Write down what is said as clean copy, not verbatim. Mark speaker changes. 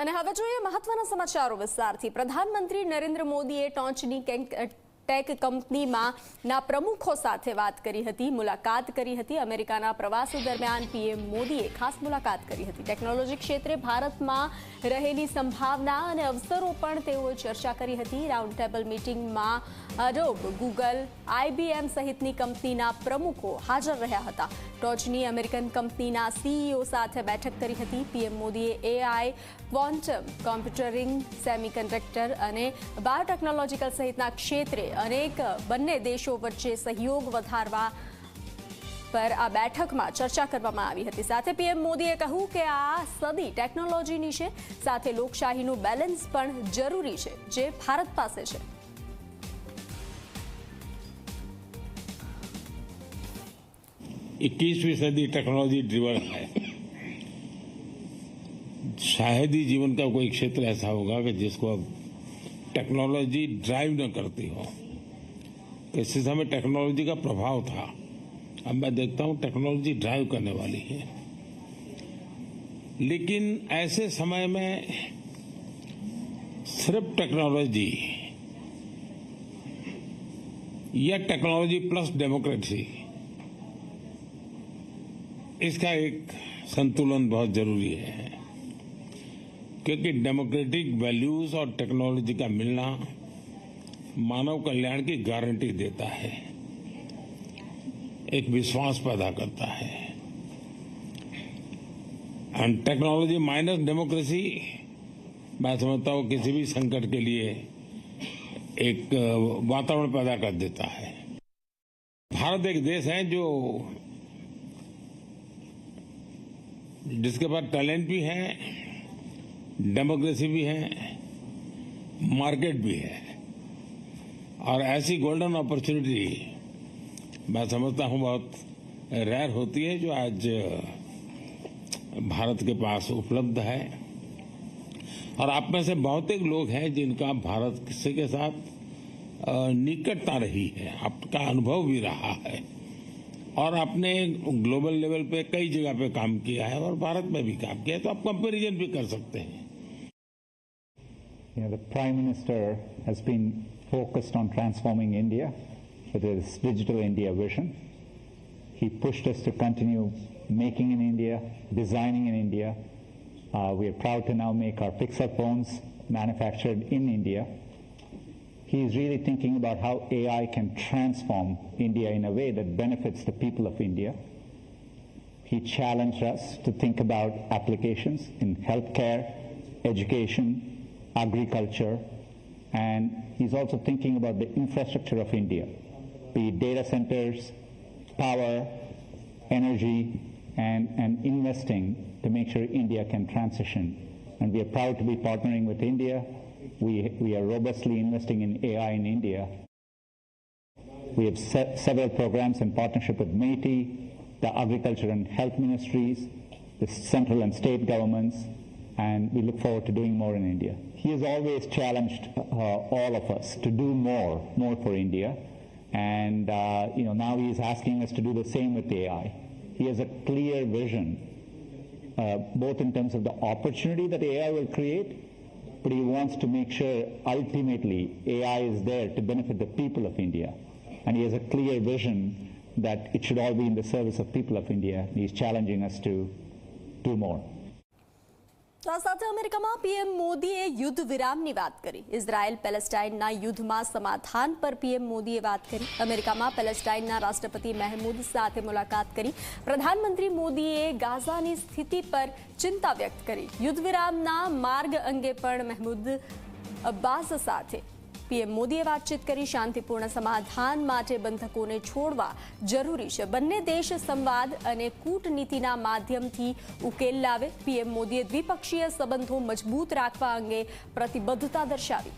Speaker 1: અને હવે જોઈએ મહત્વના સમાચારો વિસ્તારથી। પ્રધાનમંત્રી નરેન્દ્ર મોદીએ ટોચની ટેક કંપનીના પ્રમુખો સાથે વાત કરી હતી, મુલાકાત કરી હતી। અમેરિકાના પ્રવાસ દરમિયાન પીએમ મોદીએ ખાસ મુલાકાત કરી હતી। ટેકનોલોજી ક્ષેત્રે ભારતમાં રહેલી સંભાવના અને અવસરો પણ તેઓએ ચર્ચા કરી હતી। રાઉન્ડ ટેબલ મીટિંગમાં એડોબ, ગૂગલ, IBM સહિતની કંપનીના પ્રમુખો હાજર રહ્યા હતા। ટોચની અમેરિકન કંપનીના CEO સાથે બેઠક કરી હતી। પીએમ મોદીએ AI, ક્વોન્ટમ કોમ્પ્યુટરિંગ, સેમિકન્ડક્ટર અને બાયોટેકનોલોજીકલ સહિતના ક્ષેત્રે અનેક બંને દેશો વચ્ચે સહયોગ વધારવા પર આ બેઠકમાં ચર્ચા કરવામાં આવી હતી। સાથે પીએમ મોદીએ કહ્યું કે આ સદી ટેકનોલોજીની છે, સાથે લોકશાહીનું બેલેન્સ પણ જરૂરી છે, જે ભારત પાસે છે।
Speaker 2: 21वीं सदी टेक्नोलॉजी ड्रिवन है। शायद ही जीवन का कोई क्षेत्र ऐसा होगा कि जिसको अब टेक्नोलॉजी ड्राइव न करती हो। किसी समय टेक्नोलॉजी का प्रभाव था, अब मैं देखता हूं टेक्नोलॉजी ड्राइव करने वाली है। लेकिन ऐसे समय में सिर्फ टेक्नोलॉजी या टेक्नोलॉजी प्लस डेमोक्रेसी, इसका एक संतुलन बहुत जरूरी है, क्योंकि डेमोक्रेटिक वैल्यूज और टेक्नोलॉजी का मिलना मानव कल्याण की गारंटी देता है, एक विश्वास पैदा करता है। एंड टेक्नोलॉजी माइनस डेमोक्रेसी, मैं समझता हूं किसी भी संकट के लिए एक वातावरण पैदा कर देता है। भारत एक देश है जिसके पास टैलेंट भी है, डेमोक्रेसी भी है, मार्केट भी है, और ऐसी गोल्डन अपॉर्चुनिटी मैं समझता हूं बहुत रेयर होती है, जो आज भारत के पास उपलब्ध है। और आप में से बहुत एक लोग हैं जिनका भारत के साथ निकटता रही है, आपका अनुभव भी रहा है, और आपने ग्लोबल लेवल पे कई जगह पे काम किया है और भारत में भी काम किया है, तो आप कंपैरिजन भी कर सकते हैं।
Speaker 3: The Prime Minister has been focused on transforming India with his Digital India vision. He pushed us to continue making in India, designing in India. We are proud to now make our Pixel phones manufactured in India. He is really thinking about how AI can transform India in a way that benefits the people of India. He challenged us to think about applications in healthcare, education, agriculture, and he's also thinking about the infrastructure of India, be it data centers, power, energy, and investing to make sure India can transition. And we are proud to be partnering with India. We are robustly investing in AI in India. We have several programs in partnership with MeitY, the Agriculture and Health Ministries, the central and state governments, and we look forward to doing more in India. He has always challenged all of us to do more for India, and now he is asking us to do the same with AI. He has a clear vision, both in terms of the opportunity that AI will create, but he wants to make sure ultimately AI is there to benefit the people of India. And he has a clear vision that it should all be in the service of people of India. And he's challenging us to do more.
Speaker 1: તો સાથે અમેરિકામાં PM મોદીએ યુદ્ધ વિરામની વાત કરી। Israel પેલેસ્ટાઇનના યુદ્ધમાં સમાધાન પર પીએમ મોદીએ વાત કરી। અમેરિકામાં પેલેસ્ટાઇનના રાષ્ટ્રપતિ મહેમૂદ સાથે મુલાકાત કરી। પ્રધાનમંત્રી મોદીએ ગાઝાની સ્થિતિ પર ચિંતા વ્યક્ત કરી। યુદ્ધ વિરામના માર્ગ અંગે પણ મહેમૂદ અબ્બાસ સાથે પીએમ મોદીએ વાતચીત કરી। શાંતિપૂર્ણ સમાધાન માટે બંધકોને છોડવા જરૂરી છે। બંને દેશ સંવાદ અને કૂટનીતિના માધ્યમથી ઉકેલ લાવે। પીએમ મોદીએ દ્વિપક્ષીય સંબંધો મજબૂત રાખવા અંગે પ્રતિબદ્ધતા દર્શાવી।